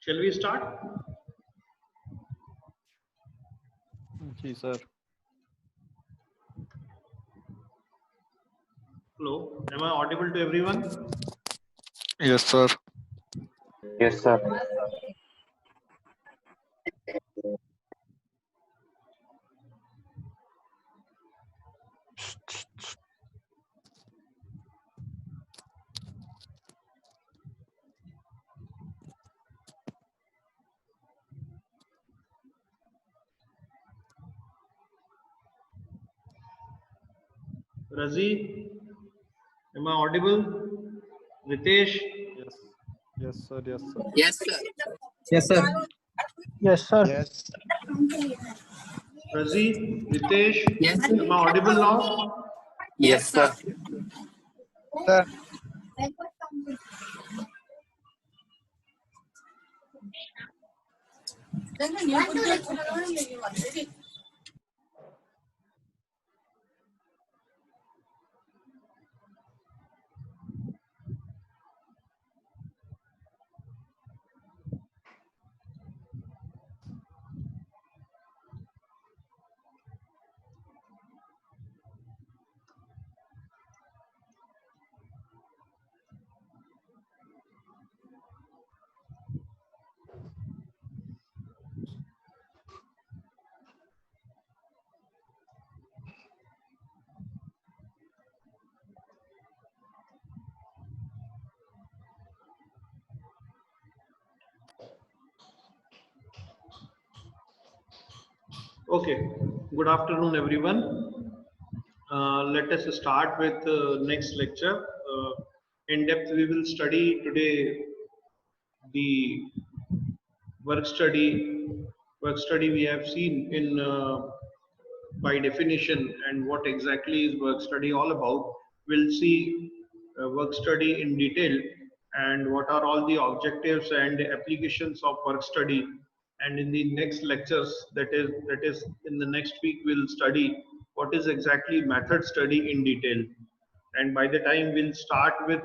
Shall we start? जी sir. Hello, am I audible to everyone? Yes sir. Yes, sir. Razi, am I audible? Ritesh, Yes. Yes sir. Yes sir. Yes, sir. Yes, sir. Yes, sir. Yes. Razi, Ritesh, Yes, sir. am I audible now? Yes, sir. Sir. Okay, good afternoon everyone. Let us start with next lecture. In depth we will study today the work study. Work study we have seen in by definition and what exactly is work study all about. We'll see work study in detail and what are all the objectives and applications of work study. And in the next lectures, that is in the next week, we'll study what is exactly method study in detail. And by the time we'll start with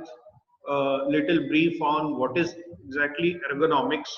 a little brief on what is exactly ergonomics.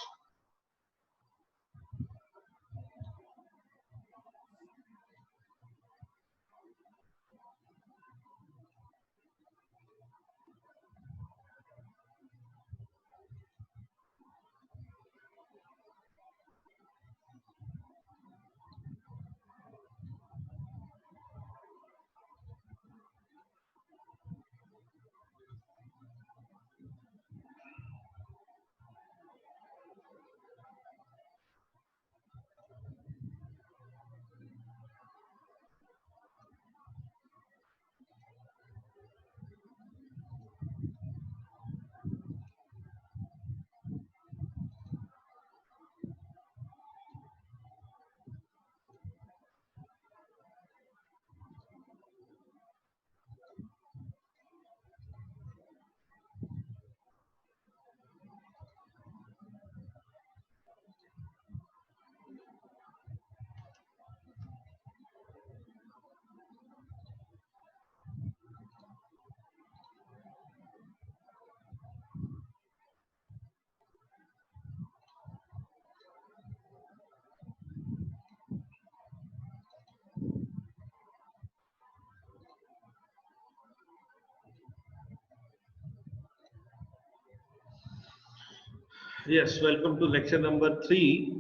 Yes, welcome to lecture number 3.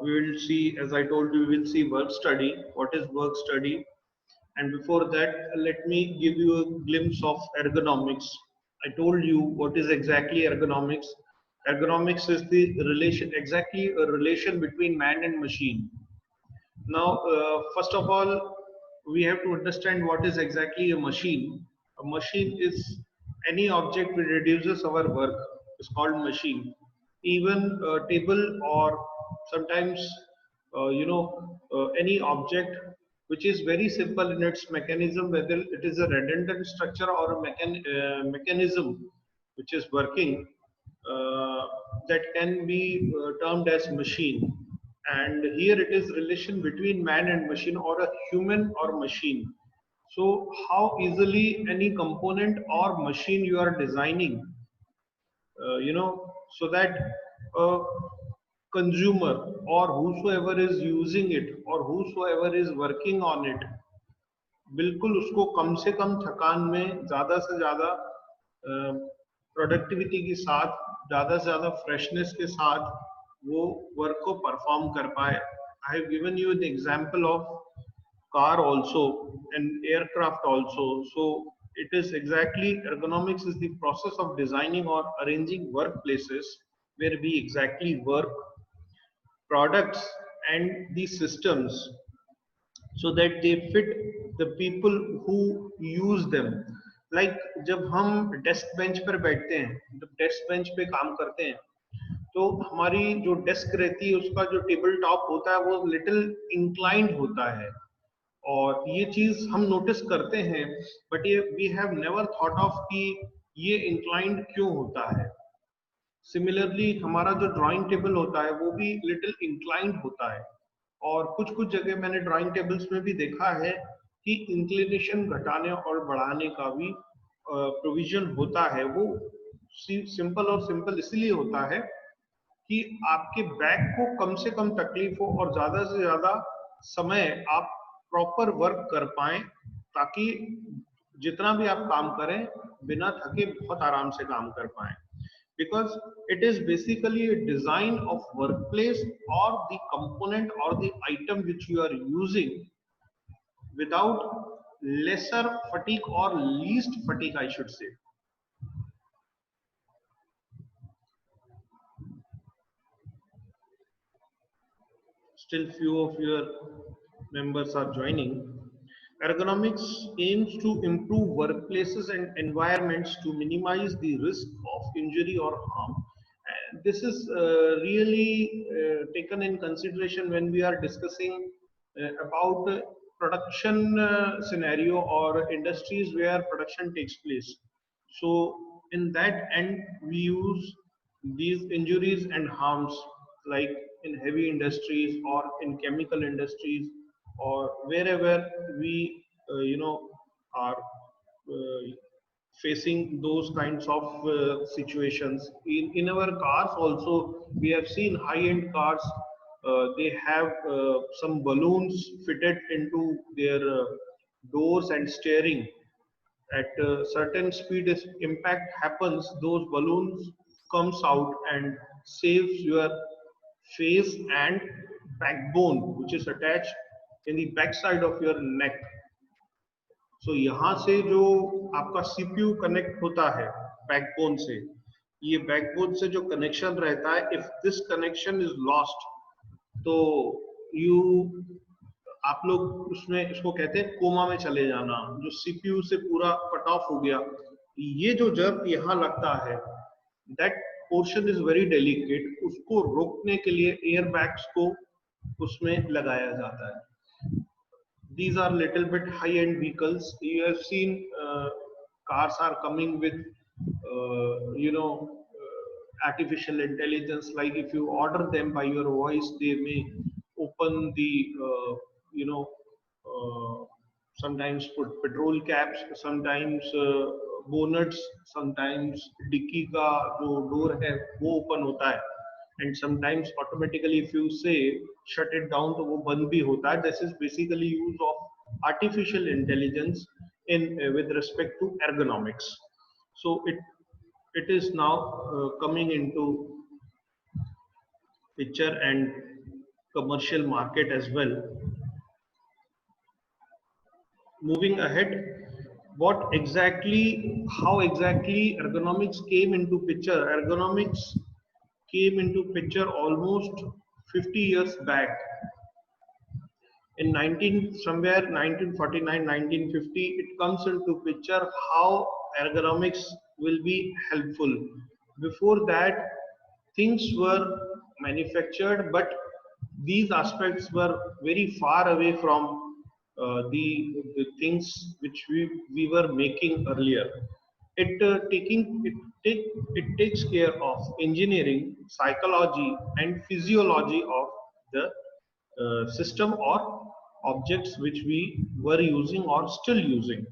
We will see, as I told you, we will see work study. What is work study? And before that, let me give you a glimpse of ergonomics. I told you what is exactly ergonomics. Ergonomics is the relation, exactly a relation between man and machine. Now, first of all, we have to understand what is exactly a machine. A machine is any object which reduces our work. It's called machine. Even a table or sometimes, any object which is very simple in its mechanism, whether it is a redundant structure or a mechanism which is working, that can be termed as machine. And here it is relation between man and machine or a human or machine. So how easily any component or machine you are designing, so that a consumer or whosoever is using it or whosoever is working on it, बिल्कुल उसको कम से कम थकान में ज़्यादा से ज़्यादा productivity के साथ, ज़्यादा से ज़्यादा फ्रेशनेस के साथ वो वर्क को परफॉर्म कर पाए. I have given you an example of car also and aircraft also. So it is exactly, ergonomics is the process of designing or arranging workplaces where we exactly work, products and the systems so that they fit the people who use them. Like जब हम desk bench पर बैठते हैं, जब desk bench पे काम करते हैं, तो हमारी जो डेस्क रहती है उसका जो टेबल टॉप होता है वो लिटिल इंक्लाइंड होता है, और ये चीज हम नोटिस करते हैं, बट ये we have never thought of कि ये इंक्लाइंड क्यों होता है. सिमिलरली हमारा जो ड्राइंग टेबल होता है वो भी लिटिल इंक्लाइंड होता है, और कुछ कुछ जगह मैंने ड्राइंग टेबल्स में भी देखा है कि इंक्लिनेशन घटाने और बढ़ाने का भी प्रोविजन होता है. वो सिंपल और सिंपल इसलिए होता है कि आपके बैक को कम से कम तकलीफ हो और ज्यादा से ज्यादा समय आप प्रॉपर वर्क कर पाएं, ताकि जितना भी आप काम करें बिना थके बहुत आराम से काम कर पाएं. Because it is basically a design of workplace or the component or the item which you are using without lesser fatigue or least fatigue, I should say. Still few of your members are joining. Ergonomics aims to improve workplaces and environments to minimize the risk of injury or harm. And this is really taken in consideration when we are discussing about production scenario or industries where production takes place. So in that end, we use these injuries and harms, like in heavy industries or in chemical industries or wherever we are facing those kinds of situations. In our cars also we have seen high-end cars, they have some balloons fitted into their doors and steering. At a certain speed, if impact happens, those balloons comes out and saves your face and backbone, which is attached in the back side of your neck. So यहाँ से जो आपका CPU connect होता है backbone से, ये backbone से जो कनेक्शन रहता है, if this connection is lost, तो आप लोग उसमें इसको कहते हैं कोमा में चले जाना, जो CPU से पूरा कट ऑफ हो गया. ये जो जर्क यहाँ लगता है, that portion is very delicate, उसको रोकने के लिए एयर बैग्स को उसमें लगाया जाता है. These are little bit high-end vehicles. You have seen cars are coming with artificial intelligence. Like if you order them by your voice, they may open the sometimes put petrol caps, sometimes bonnets, sometimes dicky का जो door है वो open होता है, and sometimes automatically if you say shut it down तो वो बंद भी होता है. This is basically use of artificial intelligence in with respect to ergonomics. So it is now coming into picture and commercial market as well. Moving ahead, how exactly ergonomics came into picture? Ergonomics came into picture almost 50 years back. In 1949, 1950, it comes into picture how ergonomics will be helpful. Before that, things were manufactured, but these aspects were very far away from the things which we were making earlier. It takes care of engineering, psychology, and physiology of the system or objects which we were using or still using.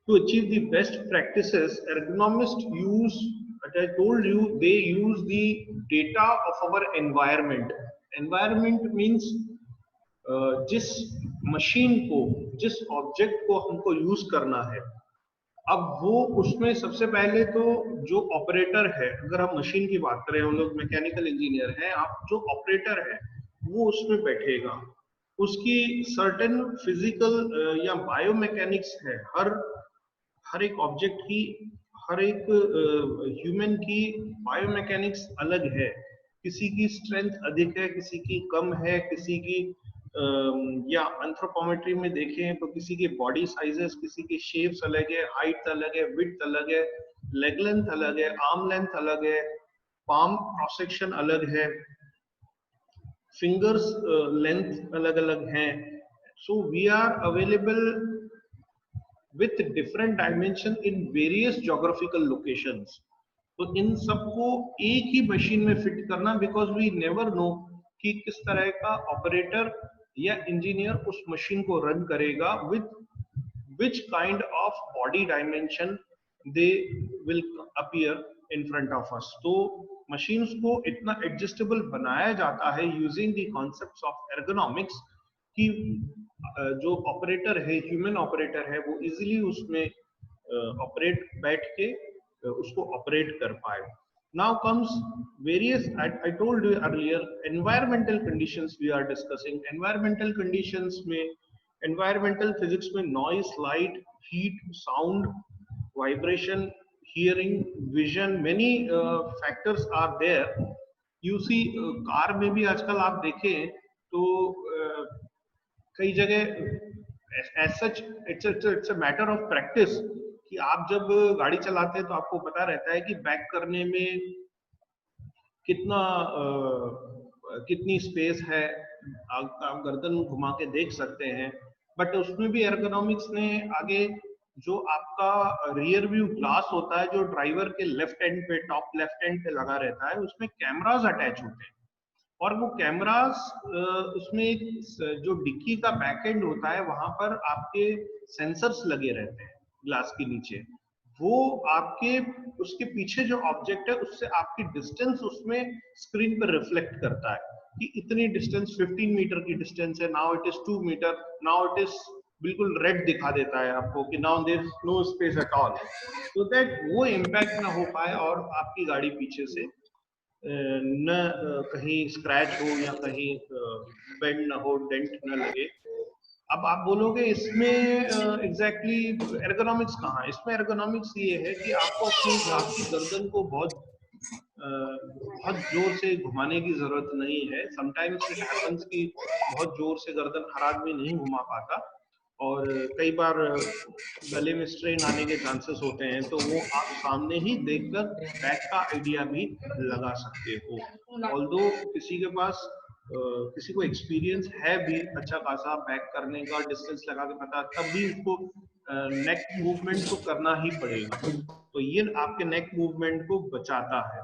To achieve the best practices, ergonomists use as I told you, they use the data of our environment. Environment means जिस machine को, जिस object को हमको use करना है, अब वो उसमें सबसे पहले तो जो ऑपरेटर है, अगर हम मशीन की बात करें, हम लोग मैकेनिकल इंजीनियर हैं, आप जो ऑपरेटर है वो उसमें बैठेगा, उसकी सर्टेन फिजिकल या बायोमैकेनिक्स है, हर एक ऑब्जेक्ट की, हर एक ह्यूमन की बायोमैकेनिक्स अलग है, किसी की स्ट्रेंथ अधिक है, किसी की कम है, किसी की या एंथ्रोपोमेट्री में देखें तो किसी के बॉडी साइजेस, किसी के शेप्स अलग है, हाइट अलग है, विड्थ अलग है, लेग लेंथ अलग है, आर्म लेंथ अलग है, पाम क्रॉस सेक्शन अलग है, फिंगर्स लेंथ अलग अलग हैं. So we are available with different dimension in various geographical locations. तो इन सबको एक ही मशीन में फिट करना, बिकॉज वी नेवर नो कि किस तरह का ऑपरेटर या इंजीनियर उस मशीन को रन करेगा, with which kind of body dimension they will appear in front of us. तो machines को इतना adjustable बनाया जाता है using the concepts of ergonomics कि जो ऑपरेटर है, ह्यूमन ऑपरेटर है, वो इजीली उसमें ऑपरेट बैठ के उसको ऑपरेट कर पाए. Now comes various, I told you earlier, environmental conditions we are discussing. Environmental conditions में, environmental physics में noise, light, heat, sound, vibration, hearing, vision, many factors are there. You see, car में भी आजकल आप देखें तो कई जगह as such it's a matter of practice कि आप जब गाड़ी चलाते हैं तो आपको पता रहता है कि बैक करने में कितनी स्पेस है, आप गर्दन घुमा के देख सकते हैं. बट उसमें भी एर्गोनॉमिक्स ने आगे जो आपका रियर व्यू ग्लास होता है, जो ड्राइवर के लेफ्ट एंड पे, टॉप लेफ्ट एंड पे लगा रहता है, उसमें कैमरास अटैच होते हैं, और वो कैमरास उसमें एक जो डिक्की का बैक एंड होता है, वहां पर आपके सेंसर्स लगे रहते हैं ग्लास के नीचे. वो आपके उसके पीछे जो ऑब्जेक्ट है उससे आपकी डिस्टेंस उसमें स्क्रीन पर रिफ्लेक्ट करता है कि इतनी डिस्टेंस 15 मीटर की डिस्टेंस है, नाउ इट इज 2 मीटर, नाउ इट इज बिल्कुल रेड दिखा देता है आपको कि now there is no space at all, so that वो इम्पैक्ट ना हो पाए और आपकी गाड़ी पीछे से न कहीं स्क्रैच हो या कहीं बेंड ना हो, डेंट न लगे. अब आप बोलोगे इसमें एग्जैक्टली एर्गोनॉमिक्स कहाँ है? इसमें एर्गोनॉमिक्स ये है कि आपको आपकी गर्दन को बहुत जोर से घुमाने की जरूरत नहीं है. समटाइम्स इट हैपेंस कि बहुत जोर से गर्दन हर आदमी नहीं घुमा पाता, और कई बार गले में स्ट्रेन आने के चांसेस होते हैं, तो वो आप सामने ही देखकर बैक का आइडिया भी लगा सकते हो. ऑल्दो किसी के पास किसी को एक्सपीरियंस है भी अच्छा खासा बैक करने का, डिस्टेंस लगा के पता, तब भी उसको नेक मूवमेंट तो करना ही पड़ेगा. तो ये आपके नेक मूवमेंट को बचाता है.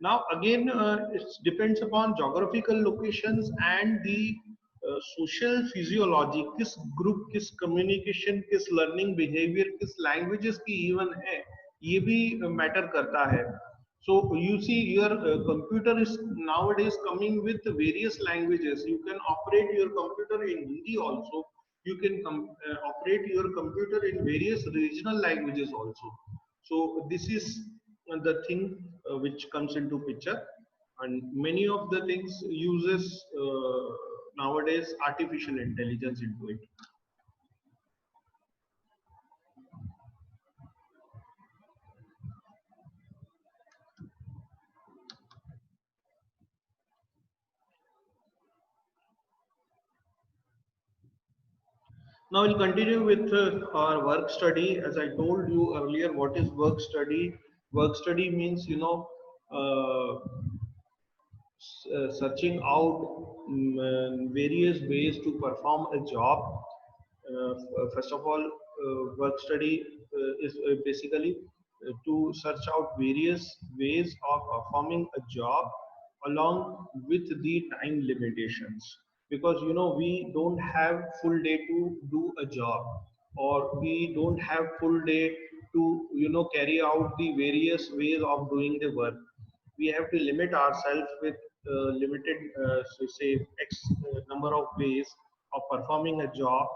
Now again, it depends upon geographical locations and the social physiology. किस ग्रुप, किस कम्युनिकेशन, किस लर्निंग बिहेवियर, किस लैंग्वेजेस की इवन है, ये भी मैटर करता है. So you see, your computer is nowadays coming with various languages. You can operate your computer in Hindi also. You can operate your computer in various regional languages also. So this is the thing which comes into picture, and many of the things uses nowadays artificial intelligence into it. Now we'll continue with our work study. As I told you earlier, what is work study? Work study means, searching out various ways to perform a job. First of all, work study is basically to search out various ways of performing a job along with the time limitations, because we don't have full day to do a job, or we don't have full day to carry out the various ways of doing the work. We have to limit ourselves with limited so say x number of ways of performing a job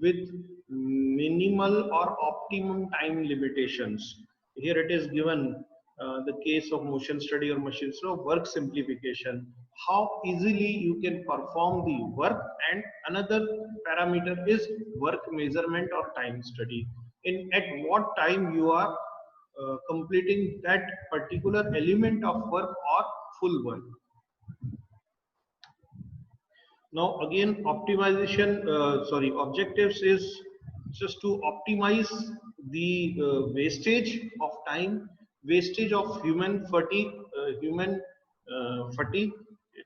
with minimal or optimum time limitations. Here it is given the case of motion study or machine. So work simplification, how easily you can perform the work, and another parameter is work measurement or time study. In at what time you are completing that particular element of work or full work. Now again, objectives is just to optimize the wastage of time, wastage of human fatigue.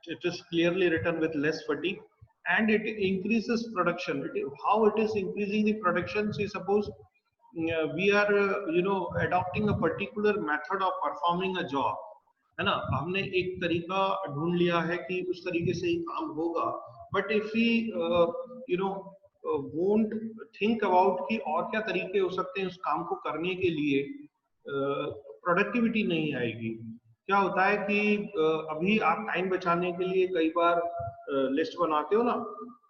It is clearly written with less fatigue, and it increases production. How it is increasing the production? See, suppose we are adopting a particular method of performing a job, है ना, हमने एक तरीका ढूंढ लिया है कि उस तरीके से ही काम होगा, but if we you know won't think about कि और क्या तरीके हो सकते हैं उस काम को करने के लिए, प्रोडक्टिविटी नहीं आएगी. क्या होता है कि अभी आप टाइम बचाने के लिए कई बार लिस्ट बनाते हो ना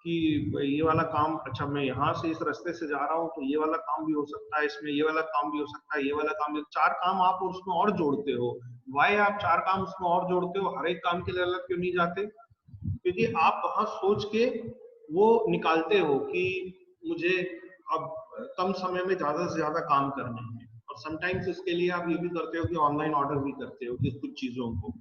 कि ये वाला काम, अच्छा मैं यहाँ से इस रास्ते से जा रहा हूँ तो ये वाला काम भी हो सकता है, इसमें ये वाला काम भी हो सकता है, ये वाला काम भी, चार काम आप उसमें और जोड़ते हो. वाई आप चार काम उसमें और जोड़ते हो, हर एक काम के लिए अलग क्यों नहीं जाते? क्योंकि आप वहां सोच के वो निकालते हो कि मुझे अब कम समय में ज्यादा से ज्यादा काम करने हैं. और समटाइम्स इसके लिए आप ये भी करते हो कि ऑनलाइन ऑर्डर भी करते हो कि कुछ चीजों को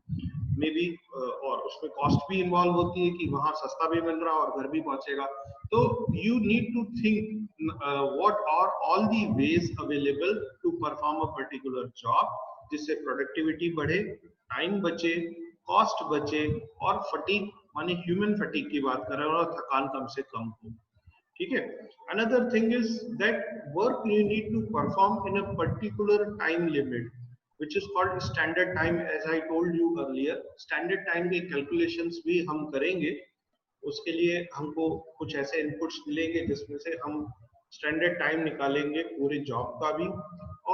मे बी, और उसमें कॉस्ट भी इन्वॉल्व होती है कि वहां सस्ता भी मिल रहा है और घर भी पहुंचेगा. तो you need to think what are all the ways available to perform a particular job, जिससे प्रोडक्टिविटी बढ़े, टाइम बचे, कॉस्ट बचे, और फटीग माने ह्यूमन फटीग की बात कर रहे हैं, और थकान कम से कम हो. ठीक है. Another thing is that work you need to perform in a particular time limit which is called standard time. As I told you earlier, standard time के calculations भी हम करेंगे. उसके लिए हमको कुछ ऐसे इनपुट्स मिलेंगे जिसमें से हम स्टैंडर्ड टाइम निकालेंगे पूरे जॉब का भी,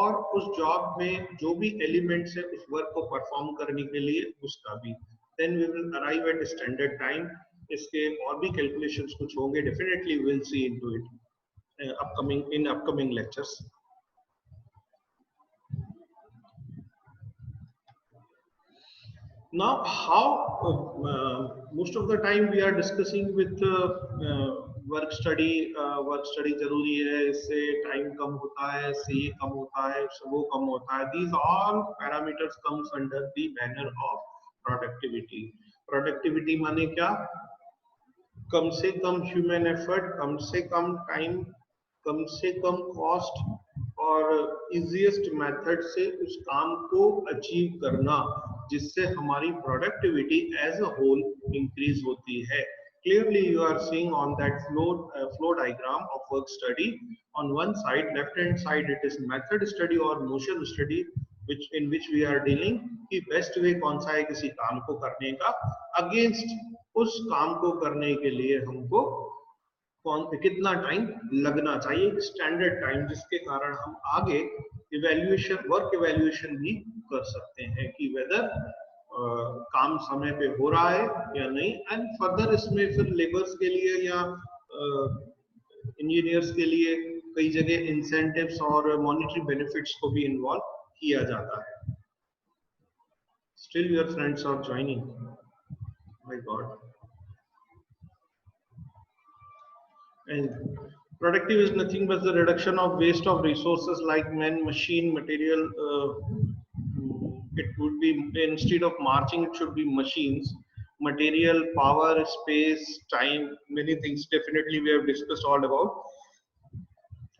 और उस जॉब में जो भी एलिमेंट्स है उस वर्क को परफॉर्म करने के लिए उसका भी. Then we will arrive at standard time. इसके और भी कैलकुलेशंस कुछ होंगे, definitely we will see into it upcoming lectures. Now, how most of the time we are discussing with work study. Work study जरूरी है, इससे टाइम कम होता है, इससे ये कम होता है, इससे वो कम होता है. These all parameters comes under the banner of productivity. Productivity माने क्या? कम से कम ह्यूमन एफर्ट, कम से कम टाइम, कम से कम कॉस्ट, और इजीएस्ट मेथड से उस काम को अचीव करना, जिससे हमारी productivity as a whole increase होती है. Clearly you are seeing on that flow diagram of work study, on one side left hand side it is method study or motion study, in which we are dealing कि best way कौन सा है किसी काम को करने का, against उस काम को करने के लिए हमको कितना टाइम लगना चाहिए, स्टैंडर्ड टाइम, जिसके कारण हम आगे वर्क इवैल्यूएशन भी कर सकते हैं कि वेदर काम समय पे हो रहा है या नहीं. एंड फर्दर इसमें फिर लेबर्स के लिए या इंजीनियर्स के लिए कई जगह इंसेंटिव्स और मॉनेटरी बेनिफिट्स को भी इन्वॉल्व किया जाता है. Still your friends are joining, my god. And productive is nothing but the reduction of waste of resources like men, machine, material. It would be, instead of marching, it should be machines, material, power, space, time, many things. Definitely we have discussed all about.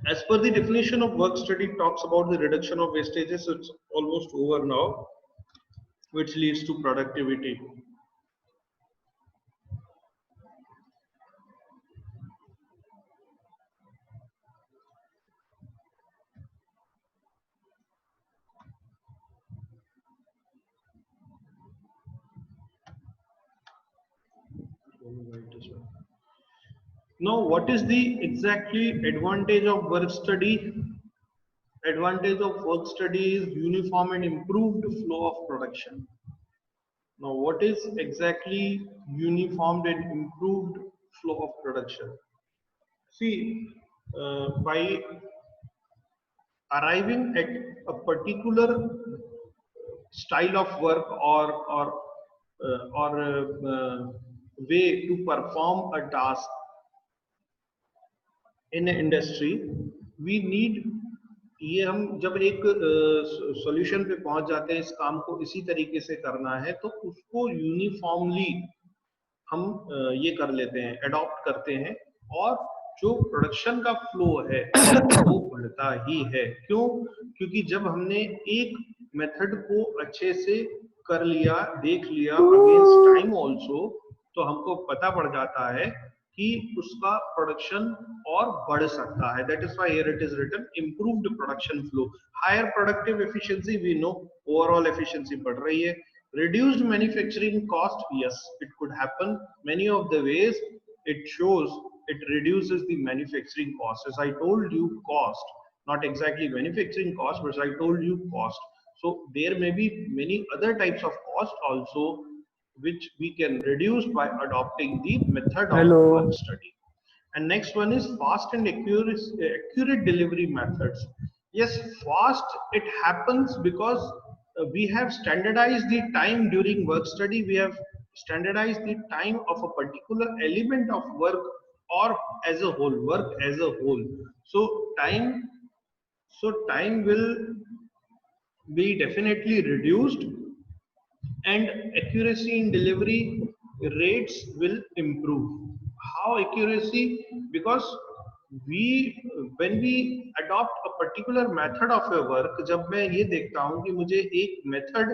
As per the definition of work study, talks about the reduction of wastages. It's almost over now, which leads to productivity. Now, what is the exactly advantage of work study? Advantage of work study is uniform and improved flow of production. Now, what is exactly uniformed and improved flow of production? See, by arriving at a particular style of work or way to perform a task in an industry, we need, ये हम जब एक solution पे पहुंच जाते हैं, इस काम को इसी तरीके से करना है, तो उसको यूनिफॉर्मली हम ये कर लेते हैं, अडॉप्ट करते हैं, और जो प्रोडक्शन का फ्लो है वो बढ़ता ही है। क्यों? क्योंकि जब हमने एक मेथड को अच्छे से कर लिया, देख लिया अगेंस्ट टाइम ऑल्सो, तो हमको पता पड़ जाता है कि उसका प्रोडक्शन और बढ़ सकता है। That is why here it is written improved production flow, higher productive efficiency. We know overall efficiency बढ़ रही है। Reduced manufacturing cost, yes, it could happen. Many of the ways it shows it reduces the manufacturing cost. As I told you, cost, not exactly manufacturing cost, but as I told you, cost. So there may be many other types of cost also, which we can reduce by adopting the method of work study. And next one is fast and accurate delivery methods. Yes, fast it happens because we have standardized the time during work study. We have standardized the time of a particular element of work, or as a whole, work as a whole. So time will be definitely reduced, and accuracy in delivery rates will improve. How accuracy? Because we when we adopt a particular method of a work, जब मैं ये देखता हूँ कि मुझे एक method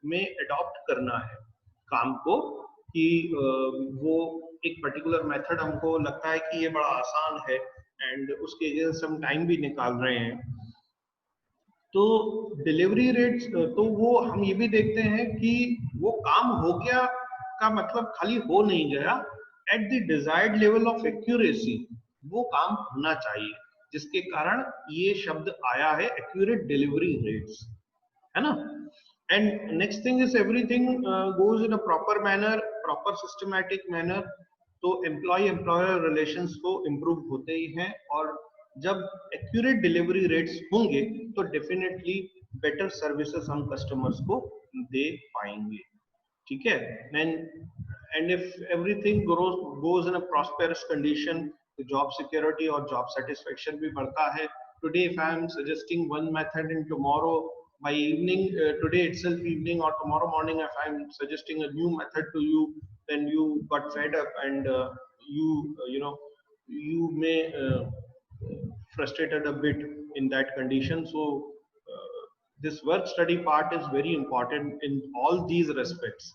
में adopt करना है काम को, कि वो एक पर्टिकुलर मेथड हमको लगता है कि ये बड़ा आसान है, एंड उसके अगेंस्ट हम टाइम भी निकाल रहे हैं, तो डिलीवरी रेट्स, तो वो हम ये भी देखते हैं कि वो काम हो गया का मतलब खाली हो नहीं गया, at the desired level of accuracy वो काम होना चाहिए, जिसके कारण ये शब्द आया है एक्यूरेट डिलीवरी रेट्स, है ना। And next thing is everything goes in a proper manner, proper systematic manner, तो एम्प्लॉय एम्प्लॉयर रिलेशंस को इम्प्रूव होते ही हैं, और जब एक्यूरेट डिलीवरी रेट्स होंगे तो डेफिनेटली बेटर सर्विसेज हम कस्टमर्स को दे पाएंगे, ठीक है। And if everything goes in a prosperous condition, तो जॉब सिक्योरिटी और जॉब सेटिस्फेक्शन भी बढ़ता है। Today if I am suggesting one method and tomorrow by evening, today itself evening or tomorrow morning, if I'm suggesting a new method to you, then you got fed up, and you may frustrated a bit in that condition. So this work study part is very important in all these respects.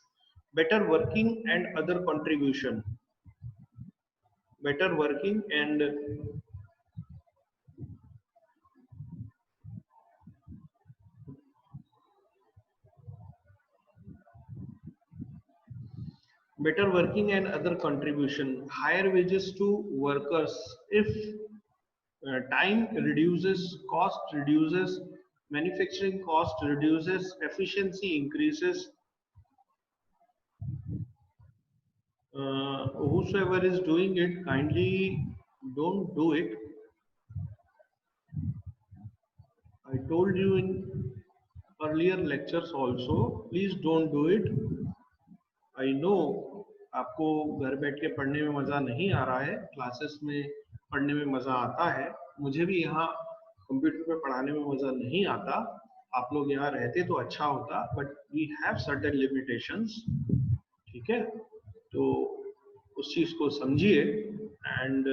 Better working and other contribution, better working and better working and other contribution, higher wages to workers. If time reduces, cost reduces, manufacturing cost reduces, efficiency increases, whosoever is doing it, kindly don't do it. I told you in earlier lectures also, please don't do it. I know आपको घर बैठ के पढ़ने में मजा नहीं आ रहा है, क्लासेस में पढ़ने में मजा आता है, मुझे भी यहाँ कंप्यूटर पे पढ़ाने में मजा नहीं आता, आप लोग यहाँ रहते तो अच्छा होता, but we have certain limitations, ठीक है। तो उस चीज को समझिए, एंड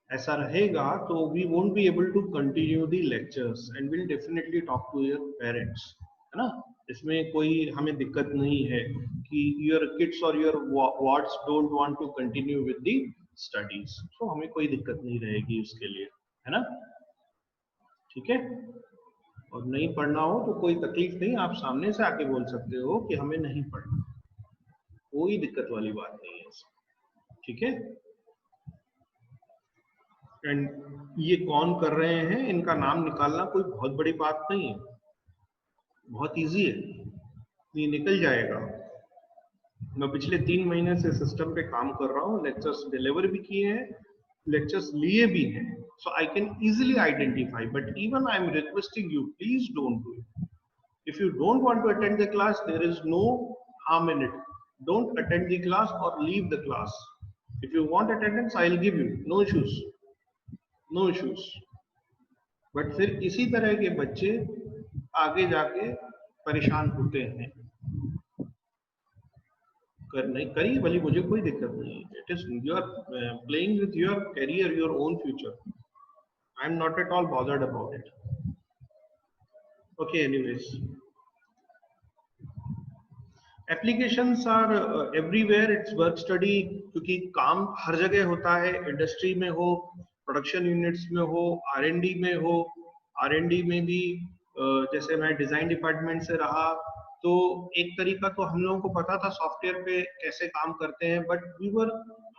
ऐसा रहेगा तो we won't be able to continue the lectures, and will definitely talk to your parents, है ना। इसमें कोई हमें दिक्कत नहीं है कि योर किड्स और your wards don't want to continue with the studies, तो हमें कोई दिक्कत नहीं रहेगी उसके लिए, है ना, ठीक है। और नहीं पढ़ना हो तो कोई तकलीफ नहीं, आप सामने से आके बोल सकते हो कि हमें नहीं पढ़ना, कोई दिक्कत वाली बात नहीं है, ठीक है। एंड ये कौन कर रहे हैं, इनका नाम निकालना कोई बहुत बड़ी बात नहीं है, बहुत इजी है, ये निकल जाएगा। मैं पिछले 3 महीने से सिस्टम पे काम कर रहा हूँ, लेक्चर्स डिलीवर भी किए हैं, लेक्चर्स लिए भी हैं, so I can easily identify, but even I am requesting you, please don't do it. If you don't want to attend the class, there is no harm in it. Don't attend the class or leave the class. If you want attendance, I'll give you. No issues. No issues. But फिर इसी तरह के बच्चे आगे जाके परेशान होते हैं। नहीं करिए भली, मुझे कोई दिक्कत नहीं है। It is you are playing with your career, your own future. I am not at all bothered about it. Okay, anyways. Applications are everywhere, it's work study, क्योंकि काम हर जगह होता है, इंडस्ट्री में हो, प्रोडक्शन यूनिट्स में हो, आर&डी में हो। आर&डी में भी जैसे मैं डिजाइन डिपार्टमेंट से रहा, तो एक तरीका तो हम लोगों को पता था सॉफ्टवेयर पे कैसे काम करते हैं, बट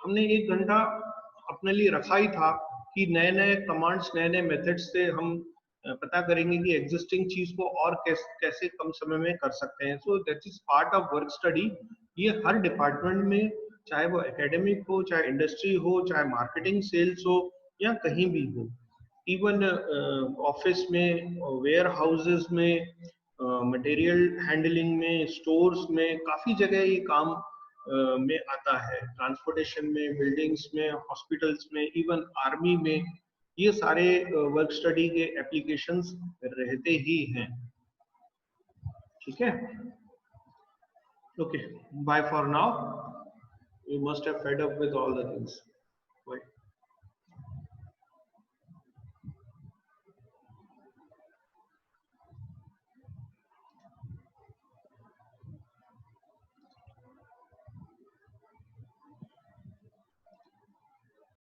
हमने 1 घंटा अपने लिए रखा ही था कि नए नए कमांड्स, नए नए मेथड्स से हम पता करेंगे कि एग्जिस्टिंग चीज को और कैसे कम समय में कर सकते हैं। So that is part of work study. ये हर डिपार्टमेंट में, चाहे वो एकेडमिक हो, चाहे इंडस्ट्री हो, चाहे मार्केटिंग सेल्स हो, या कहीं भी हो, इवन ऑफिस में, वेयर हाउसेस में, मटेरियल हैंडलिंग में, स्टोर्स में, काफी जगह ये काम में आता है, ट्रांसपोर्टेशन में, बिल्डिंग्स में, हॉस्पिटल्स में, इवन आर्मी में, ये सारे वर्क स्टडी के एप्लीकेशंस रहते ही हैं। ठीक है, okay, bye for now, you must have fed up with all the things.